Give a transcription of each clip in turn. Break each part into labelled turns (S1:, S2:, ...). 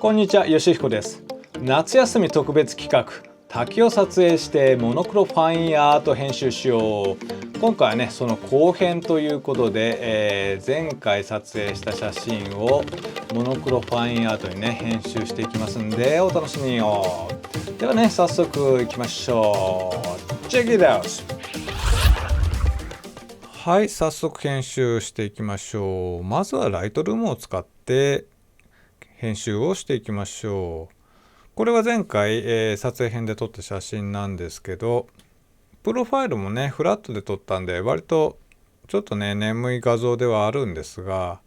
S1: こんにちは、よしひこです。夏休み特別企画、滝を撮影してモノクロファインアート編集しよう。今回はね、その後編ということで、前回撮影した写真をモノクロファインアートにね、編集していきますんで、お楽しみよ。ではね、早速いきましょう。チェックイット。はい、早速編集していきましょう。まずはライトルームを使って編集をしていきましょう。これは前回、撮影編で撮った写真なんですけど、プロファイルもねフラットで撮ったんで割とちょっとね眠い画像ではあるんですが、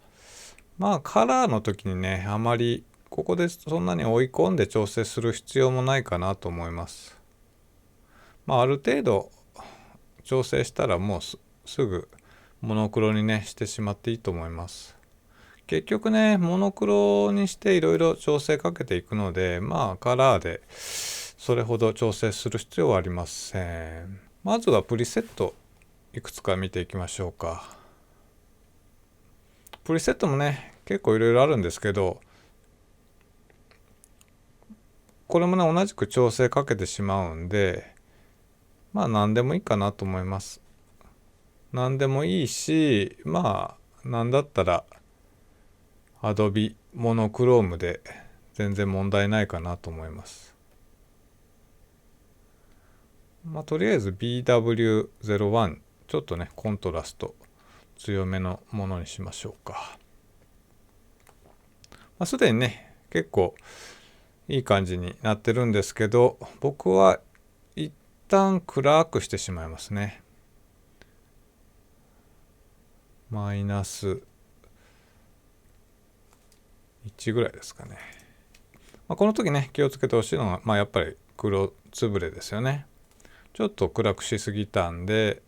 S1: まあカラーの時にねあまりここでそんなに追い込んで調整する必要もないかなと思います。ある程度調整したらもうすぐモノクロにねしてしまっていいと思います。結局ねモノクロにしていろいろ調整かけていくので、カラーでそれほど調整する必要はありません。まずはプリセットいくつか見ていきましょうか。プリセットもね結構いろいろあるんですけど、これもね同じく調整かけてしまうんで、何でもいいかなと思います。何でもいいし、なんだったらAdobe モノクロームで全然問題ないかなと思います。とりあえず BW01 ちょっとねコントラスト強めのものにしましょうか。すでにね結構いい感じになってるんですけど、僕は一旦暗くしてしまいますね。マイナス1ぐらいですかね。この時ね気をつけてほしいのは、やっぱり黒つぶれですよね。ちょっと暗くしすぎたんで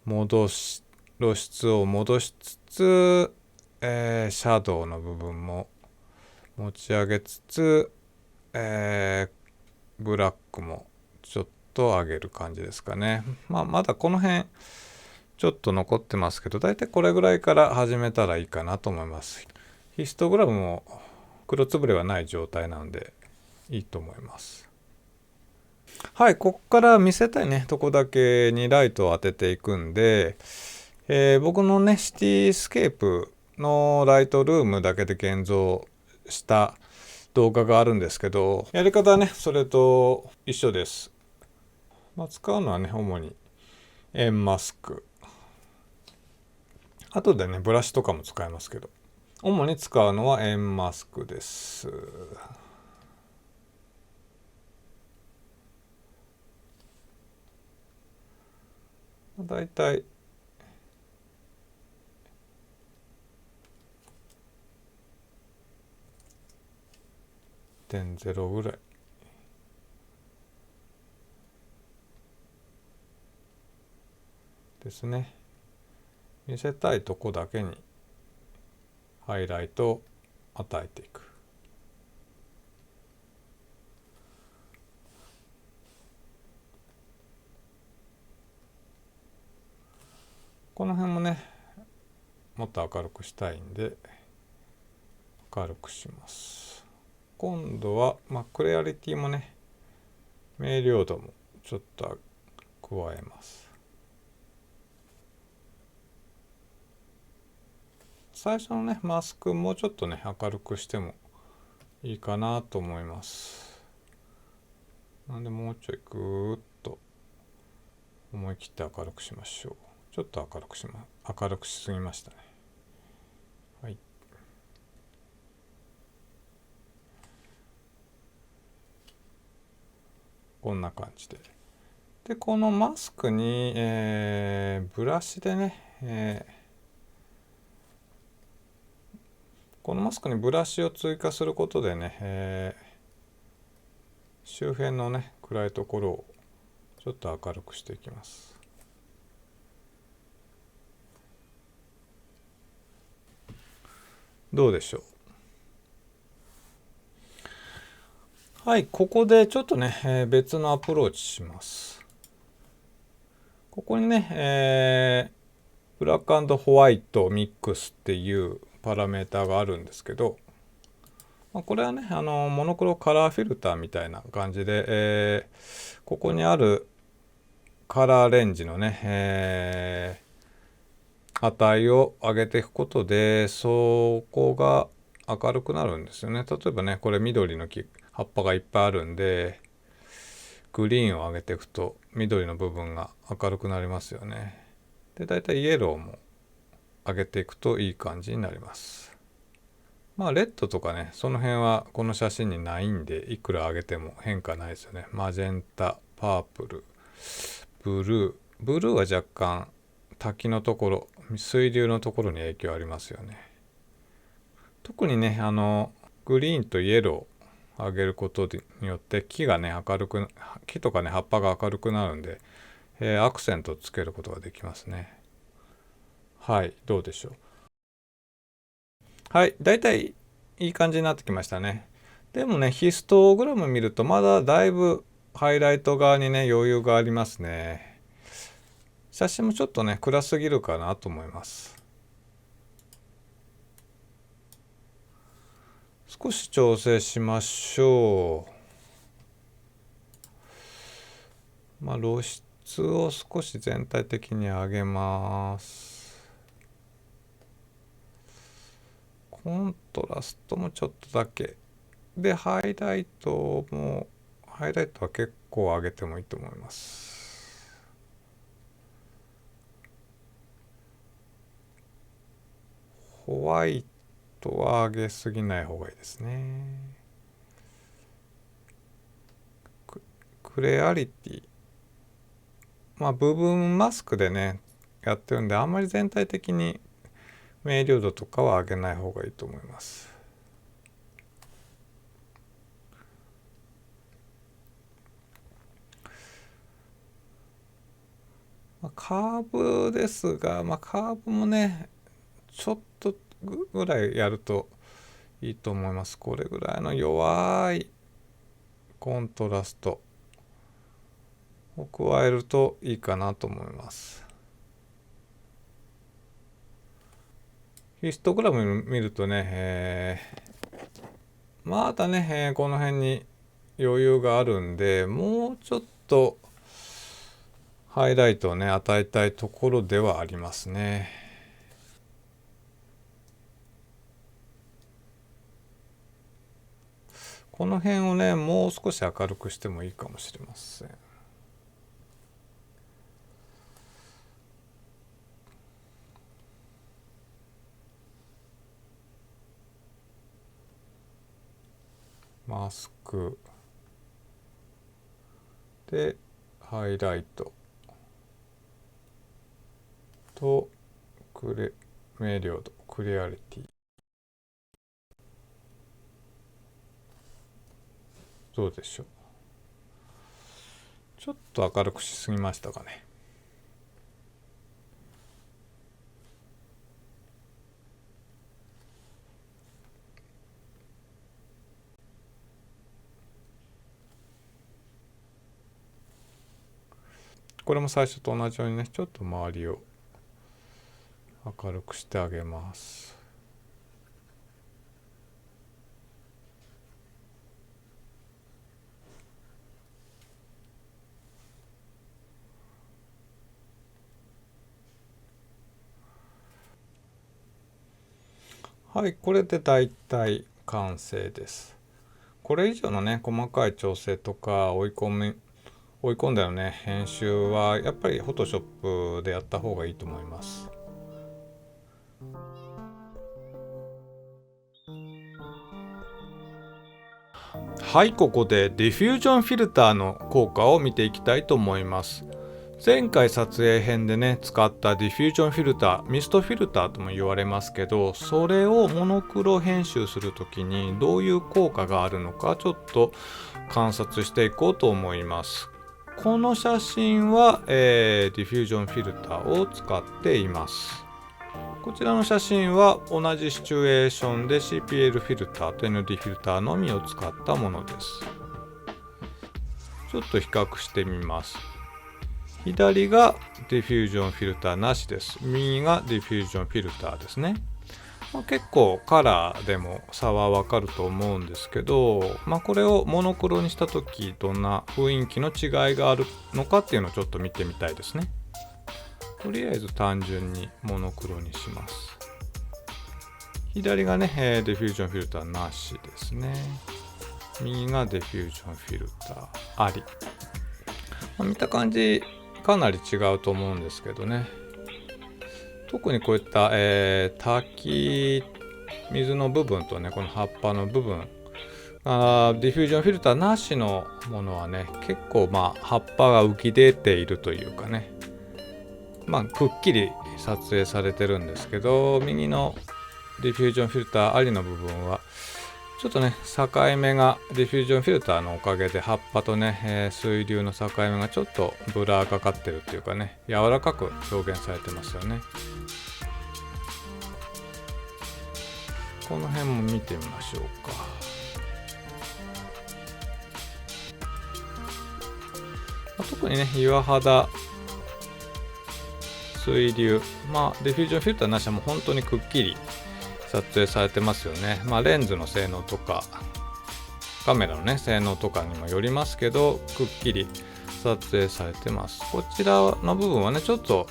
S1: 露出を戻しつつ、シャドウの部分も持ち上げつつ、ブラックもちょっと上げる感じですかね。まだこの辺ちょっと残ってますけど、だいたいこれぐらいから始めたらいいかなと思います。ヒストグラムも黒つぶれはない状態なのでいいと思います。はい、ここから見せたいねとこだけにライトを当てていくんで、僕のねシティスケープのライトルームだけで現像した動画があるんですけど、やり方はねそれと一緒です。使うのはね主に円マスク、後でねブラシとかも使いますけど、主に使うのは円マスクです。だいたい0.0ぐらいですね。見せたいとこだけにハイライトを与えていく。この辺もねもっと明るくしたいんで明るくします。今度は、クレアリティもね明瞭度もちょっと加えます。最初のねマスクもうちょっとね明るくしてもいいかなと思います。なんでもうちょいぐーっと思い切って明るくしましょう。ちょっと明るくしすぎましたね。はい、こんな感じでこのマスクに、ブラシでね、このマスクにブラシを追加することでね、周辺のね暗いところをちょっと明るくしていきます。どうでしょう。はい、ここでちょっとね、別のアプローチします。ここにね、ブラック&ホワイトミックスっていうパラメーターがあるんですけど、これはね、モノクロカラーフィルターみたいな感じで、ここにあるカラーレンジのね、値を上げていくことで、そこが明るくなるんですよね。例えばね、これ緑の葉っぱがいっぱいあるんで、グリーンを上げていくと緑の部分が明るくなりますよね。で、だいたいイエローも上げていくといい感じになります。レッドとかね、その辺はこの写真にないんで、いくら上げても変化ないですよね。マジェンタ、パープル、ブルーは若干滝のところ、水流のところに影響ありますよね。特にね、グリーンとイエローを上げることによって木とかね、葉っぱが明るくなるんで、アクセントをつけることができますね。はい、どうでしょう。はい、だいたいいい感じになってきましたね。でもね、ヒストグラム見るとまだだいぶハイライト側にね、余裕がありますね。写真もちょっとね、暗すぎるかなと思います。少し調整しましょう。露出を少し全体的に上げます。コントラストもちょっとだけ。で、ハイライトは結構上げてもいいと思います。ホワイトは上げすぎない方がいいですね。クレアリティ。部分マスクでね、やってるんで、あんまり全体的に明瞭度とかは上げない方がいいと思います。カーブですが、カーブもね、ちょっとぐらいやるといいと思います。これぐらいの弱いコントラストを加えるといいかなと思います。ヒストグラム見るとね、まだね、この辺に余裕があるんで、もうちょっとハイライトをね、与えたいところではありますね。この辺をね、もう少し明るくしてもいいかもしれません。マスクでハイライトと明瞭度、クリアリティ。どうでしょう。ちょっと明るくしすぎましたかね。これも最初と同じようにね、ちょっと周りを明るくしてあげます。はい、これでだいたい完成です。これ以上のね、細かい調整とか追い込んだよね、編集はやっぱり Photoshop でやった方がいいと思います。はい、ここでディフュージョンフィルターの効果を見ていきたいと思います。前回撮影編でね、使ったディフュージョンフィルター、ミストフィルターとも言われますけど、それをモノクロ編集するときにどういう効果があるのかちょっと観察していこうと思います。この写真は、ディフュージョンフィルターを使っています。こちらの写真は同じシチュエーションで CPL フィルターと ND フィルターのみを使ったものです。ちょっと比較してみます。左がディフュージョンフィルターなしです。右がディフュージョンフィルターですね。結構カラーでも差はわかると思うんですけど、これをモノクロにした時どんな雰囲気の違いがあるのかっていうのをちょっと見てみたいですね。とりあえず単純にモノクロにします。左がね、ディフュージョンフィルターなしですね。右がディフュージョンフィルターあり。見た感じかなり違うと思うんですけどね。特にこういった、滝水の部分とね、この葉っぱの部分、ディフュージョンフィルターなしのものはね、結構葉っぱが浮き出ているというかね、くっきり撮影されてるんですけど、右のディフュージョンフィルターありの部分はちょっとね、境目がディフュージョンフィルターのおかげで葉っぱとね、水流の境目がちょっとブラーかかってるっていうかね、柔らかく表現されてますよね。この辺も見てみましょうか。特にね、岩肌、水流、ディフュージョンフィルターなしはもう本当にくっきり撮影されてますよね。レンズの性能とかカメラのね性能とかにもよりますけど、くっきり撮影されてます。こちらの部分はね、ちょっと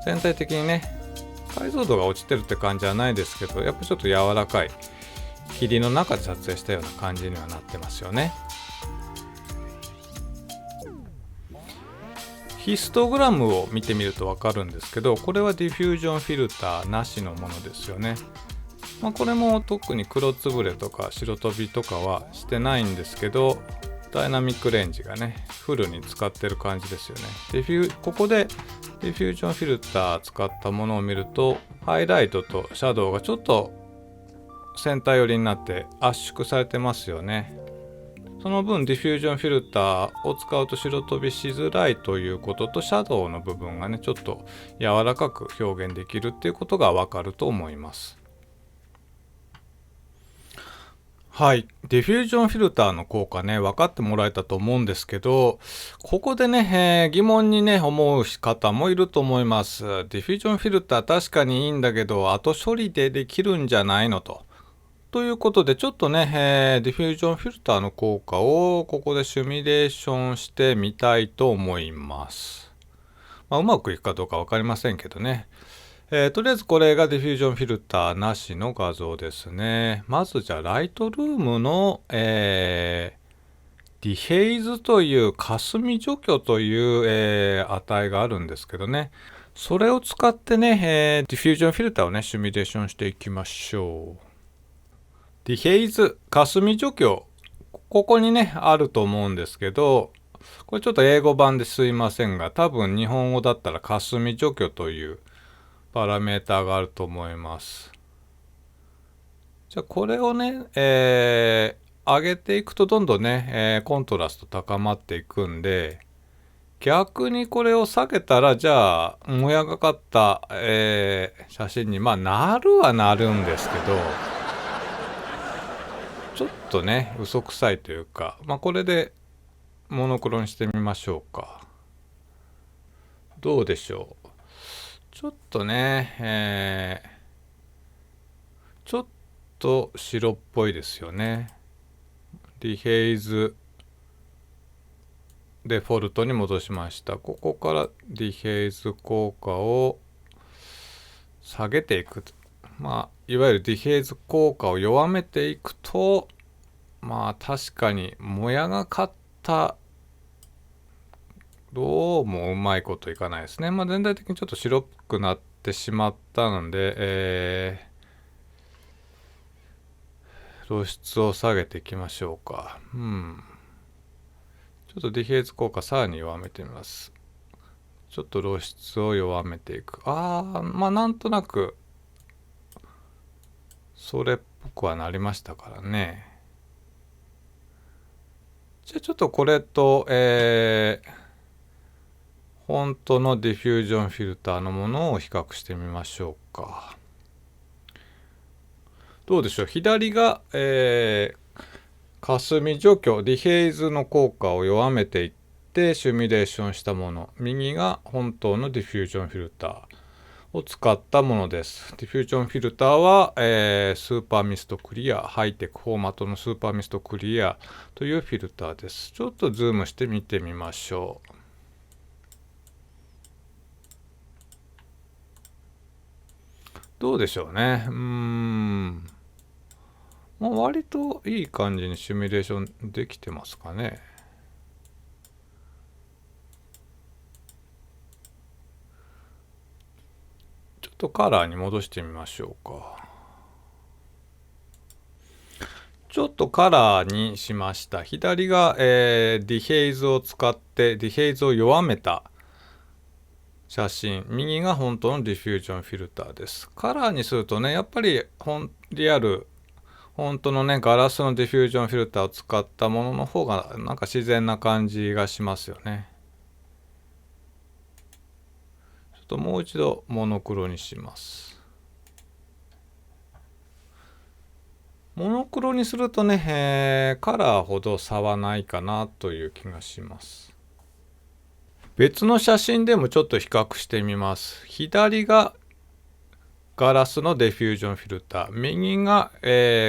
S1: 全体的にね解像度が落ちてるって感じはないですけど、やっぱちょっと柔らかい霧の中で撮影したような感じにはなってますよね。ヒストグラムを見てみると分かるんですけど、これはディフュージョンフィルターなしのものですよね。これも特に黒つぶれとか白飛びとかはしてないんですけど、ダイナミックレンジがねフルに使ってる感じですよね。ここでディフュージョンフィルター使ったものを見ると、ハイライトとシャドウがちょっとセンター寄りになって圧縮されてますよね。その分ディフュージョンフィルターを使うと白飛びしづらいということと、シャドウの部分がねちょっと柔らかく表現できるっていうことがわかると思います。はい。ディフュージョンフィルターの効果ね、分かってもらえたと思うんですけど、ここでね、疑問にね、思う方もいると思います。ディフュージョンフィルター確かにいいんだけど、後処理でできるんじゃないのと。ということで、ちょっとね、ディフュージョンフィルターの効果をここでシミュレーションしてみたいと思います。うまくいくかどうか分かりませんけどね。とりあえずこれがディフュージョンフィルターなしの画像ですね。まずじゃあライトルームの、ディヘイズという霞除去という、値があるんですけどね。それを使ってね、ディフュージョンフィルターをねシミュレーションしていきましょう。ディヘイズ、霞除去、ここにねあると思うんですけど、これちょっと英語版ですいませんが、多分日本語だったら霞除去というパラメーターがあると思います。じゃあこれをね、上げていくとどんどんね、コントラスト高まっていくんで、逆にこれを下げたら、じゃあもやがかった、写真になるはなるんですけど、ちょっとね嘘くさいというか、これでモノクロにしてみましょうか。どうでしょう。ちょっとね、ちょっと白っぽいですよね。ディヘイズデフォルトに戻しました。ここからディヘイズ効果を下げていく。いわゆるディヘイズ効果を弱めていくと、確かにもやがかったどうもうまいこといかないですね。全体的にちょっと白くなってしまったので、露出を下げていきましょうか。ちょっとディヘイズ効果さらに弱めてみます。ちょっと露出を弱めていく。なんとなくそれっぽくはなりましたからね。じゃあちょっとこれと、本当のディフュージョンフィルターのものを比較してみましょうか。どうでしょう。左が、霞除去、ディヘイズの効果を弱めていってシミュレーションしたもの。右が本当のディフュージョンフィルター。を使ったものです。ディフュージョンフィルターは、スーパーミストクリア、ハイテクフォーマットのスーパーミストクリアというフィルターです。ちょっとズームして見てみましょう。どうでしょうね。割といい感じにシミュレーションできてますかね。ちょっとカラーに戻してみましょうか。ちょっとカラーにしました。左が、ディヘイズを使ってディヘイズを弱めた写真。右が本当のディフュージョンフィルターです。カラーにするとね、やっぱりリアル、本当のね、ガラスのディフュージョンフィルターを使ったものの方がなんか自然な感じがしますよね。ちょっともう一度モノクロにします。モノクロにするとね、カラーほど差はないかなという気がします。別の写真でもちょっと比較してみます。左がガラスのディフュージョンフィルター、右が、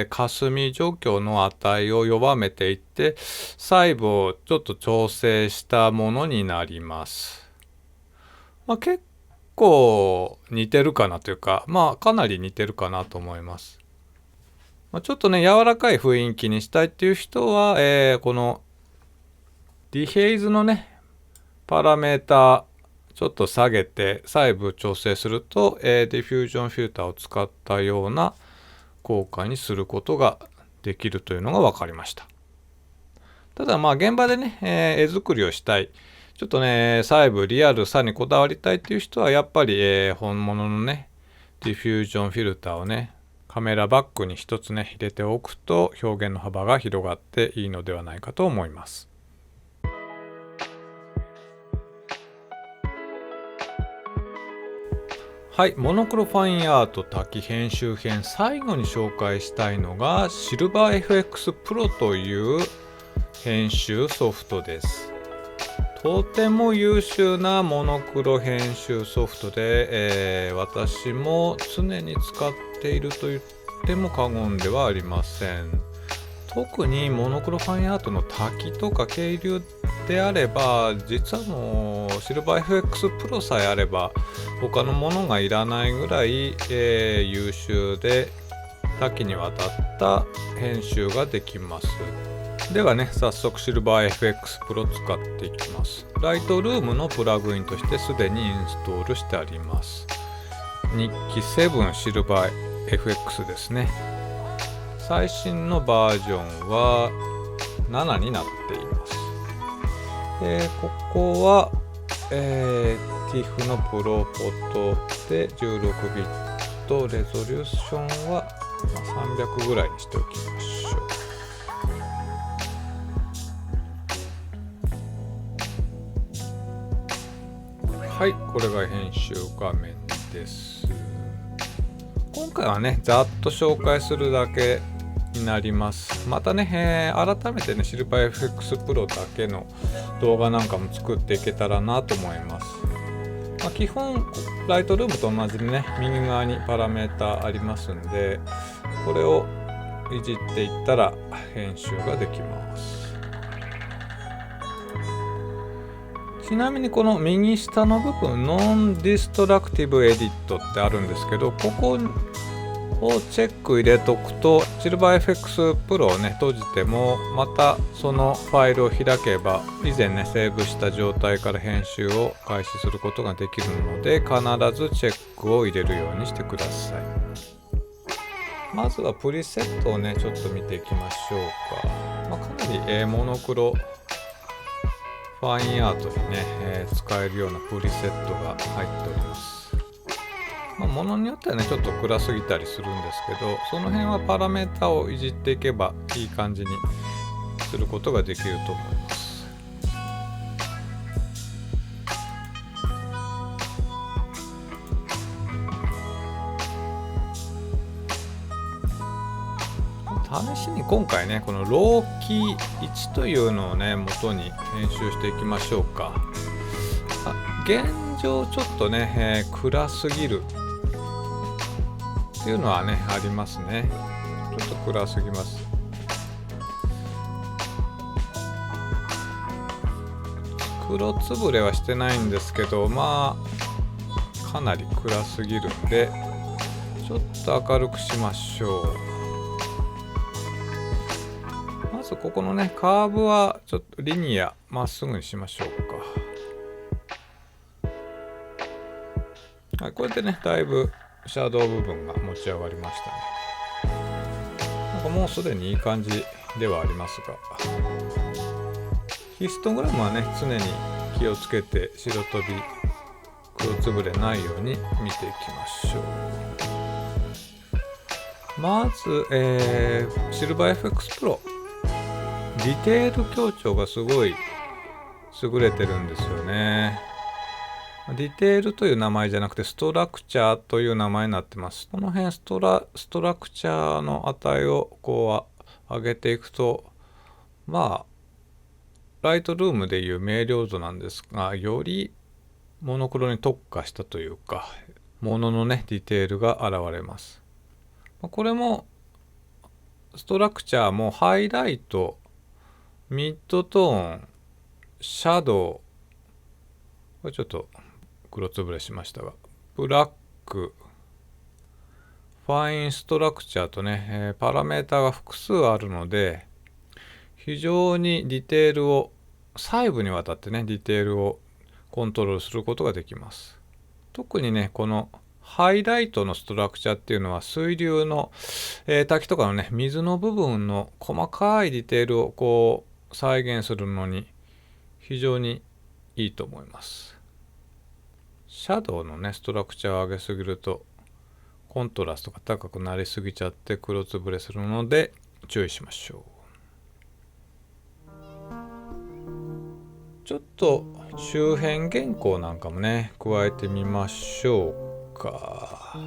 S1: 霞除去の値を弱めていって細部をちょっと調整したものになります。結構似てるかなというか、かなり似てるかなと思います。ちょっとね、柔らかい雰囲気にしたいっていう人は、このディヘイズのね、パラメータちょっと下げて細部調整すると、ディフュージョンフィルターを使ったような効果にすることができるというのが分かりました。ただ現場でね、絵作りをしたい、ちょっとね、細部リアルさにこだわりたいっていう人はやっぱり、本物のね、ディフュージョンフィルターをね、カメラバッグに一つね入れておくと表現の幅が広がっていいのではないかと思います。はい、モノクロファインアート滝編集編、最後に紹介したいのがシルバー FX Pro という編集ソフトです。とても優秀なモノクロ編集ソフトで、私も常に使っていると言っても過言ではありません。特にモノクロファインアートの滝とか渓流であれば、実はシルバー FX Pro さえあれば他のものがいらないぐらい、優秀で多岐にわたった編集ができます。ではね、早速シルバー FX Pro 使っていきます。ライトルームのプラグインとしてすでにインストールしてあります。日記7シルバー FX ですね。最新のバージョンは7になっています。ここは、TIFF のプロフォトで16ビット、レゾリューションは300ぐらいにしておきましょう。はい、これが編集画面です。今回はね、ざっと紹介するだけになります。またね、改めてね、シルバー FX Pro だけの動画なんかも作っていけたらなと思います。基本、ライトルームと同じでね、右側にパラメータありますんで、これをいじっていったら編集ができます。ちなみにこの右下の部分、ノンディストラクティブエディットってあるんですけど、ここをチェック入れとくと、シルバー FX Pro をね閉じてもまたそのファイルを開けば以前ねセーブした状態から編集を開始することができるので、必ずチェックを入れるようにしてください。まずはプリセットをねちょっと見ていきましょうか。かなりモノクロファインアートにね、使えるようなプリセットが入っております。ものによってはねちょっと暗すぎたりするんですけど、その辺はパラメータをいじっていけばいい感じにすることができると思います。試しに今回ねこのローキー1というのをね元に編集していきましょうか。現状ちょっとね、暗すぎるっていうのはねありますね。ちょっと暗すぎます。黒つぶれはしてないんですけど、まあかなり暗すぎるんで、ちょっと明るくしましょう。まずここのねカーブはちょっとリニアまっすぐにしましょうか。はい、これでねだいぶシャドウ部分が持ち上がりましたね。なんかもうすでにいい感じではありますが、ヒストグラムはね常に気をつけて白飛び黒つぶれないように見ていきましょう。まず、シルバー FX プロディテール強調がすごい優れてるんですよね。ディテールという名前じゃなくてストラクチャーという名前になってます。この辺ストラクチャーの値をこう上げていくと、まあライトルームでいう明瞭度なんですが、よりモノクロに特化したというか、もののねディテールが現れます。これもストラクチャーもハイライト、ミッドトーン、シャドウ、これちょっと黒つぶれしましたが、ブラック、ファインストラクチャーとね、パラメータが複数あるので、非常にディテールを細部にわたってねディテールをコントロールすることができます。特にねこのハイライトのストラクチャーっていうのは水流の、滝とかのね水の部分の細かいディテールをこう再現するのに非常にいいと思います。シャドウのねストラクチャーを上げすぎるとコントラストが高くなりすぎちゃって黒つぶれするので注意しましょう。ちょっと周辺原稿なんかもね加えてみましょうか。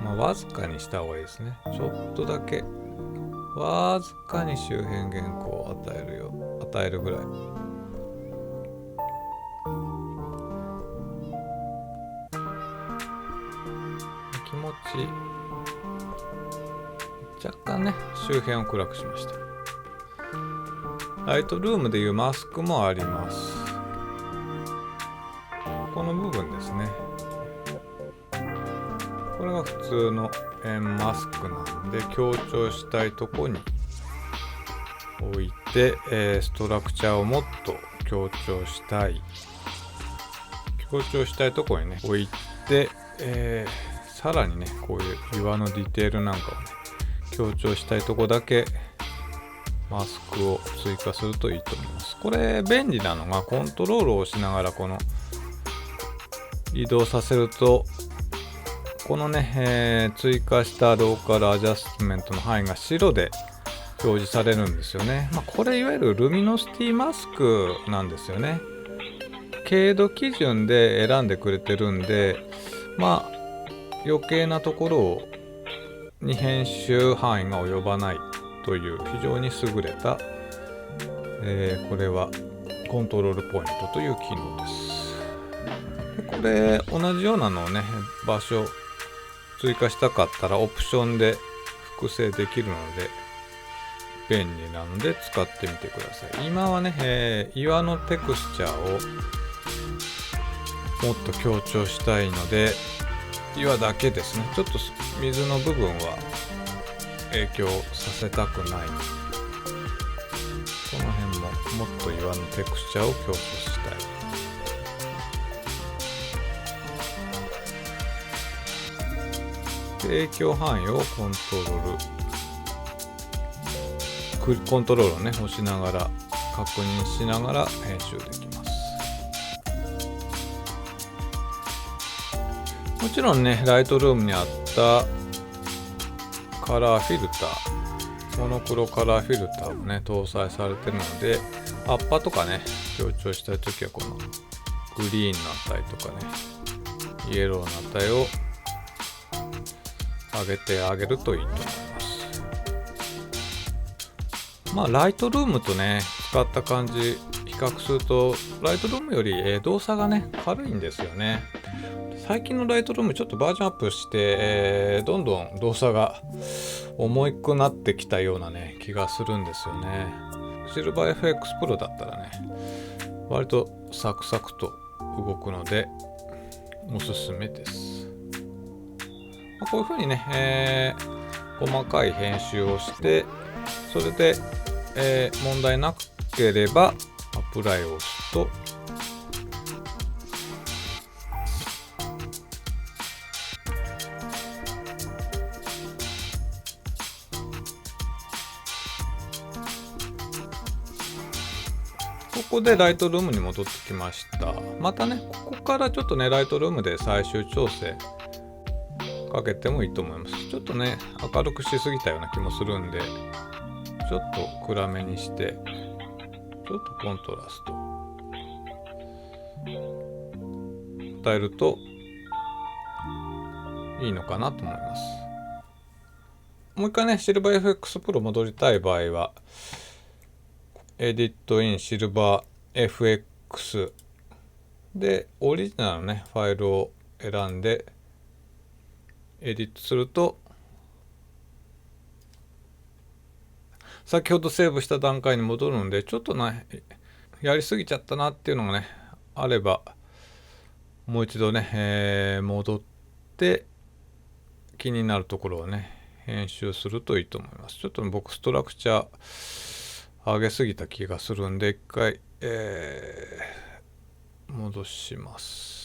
S1: まあわずかにした方がいいですね。ちょっとだけわずかに周辺原稿を与えるぐらい。気持ち若干ね周辺を暗くしました。ライトルームでいうマスクもあります。この部分ですね。これが普通の円マスクなんで、強調したいとこに置いて、ストラクチャーをもっと強調したいところにね置いて、さらにねこういう岩のディテールなんかをね強調したいとこだけマスクを追加するといいと思います。これ便利なのがコントロールを押しながらこの移動させるとこのね、追加したローカルアジャストメントの範囲が白で表示されるんですよね。これいわゆるルミノシティマスクなんですよね。経度基準で選んでくれてるんで、余計なところに編集範囲が及ばないという非常に優れた、これはコントロールポイントという機能です。これ同じようなのをね場所追加したかったらオプションで複製できるので便利なので使ってみてください。今はね、岩のテクスチャーをもっと強調したいので岩だけですね。ちょっと水の部分は影響させたくない。この辺ももっと岩のテクスチャーを強調したい。で影響範囲をコントロールをね押しながら確認しながら編集できます。もちろんねライトルームにあったカラーフィルター、モノクロカラーフィルターもね搭載されてるので、アッパとかね強調したいときはこのグリーンの値とかねイエローの値を上げてあげるといいと思います。ライトルームとね使った感じ比較するとライトルームより、動作がね軽いんですよね。最近のライトルームちょっとバージョンアップして、どんどん動作が重くなってきたようなね気がするんですよね。シルバー FX Pro だったらね割とサクサクと動くのでおすすめです。こういう風にね、細かい編集をしてそれで、問題なければアプライを押すとここでライトルームに戻ってきました。またねここからちょっとねライトルームで最終調整かけてもいいと思います。ちょっとね明るくしすぎたような気もするんでちょっと暗めにしてちょっとコントラスト与えるといいのかなと思います。もう一回ねシルバー FX Pro 戻りたい場合はエディットインシルバー FX でオリジナルのねファイルを選んでエディットすると先ほどセーブした段階に戻るのでちょっとねやりすぎちゃったなっていうのがねあればもう一度ね、戻って気になるところをね編集するといいと思います。ちょっと僕ストラクチャー上げすぎた気がするんで一回、戻します。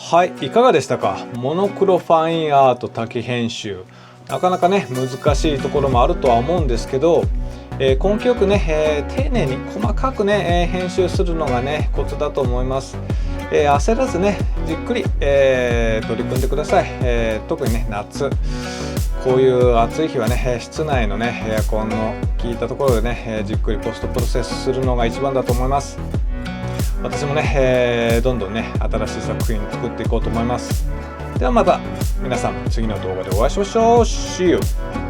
S1: はい、いかがでしたか。モノクロファインアート多機編集、なかなかね難しいところもあるとは思うんですけど、根気よくね、丁寧に細かくね、編集するのがねコツだと思います。焦らずねじっくり、取り組んでください。特にね夏こういう暑い日はね室内のねエアコンの効いたところでねじっくりポストプロセスするのが一番だと思います。私もね、どんどんね新しい作品作っていこうと思います。ではまた皆さん次の動画でお会いしましょう。See you!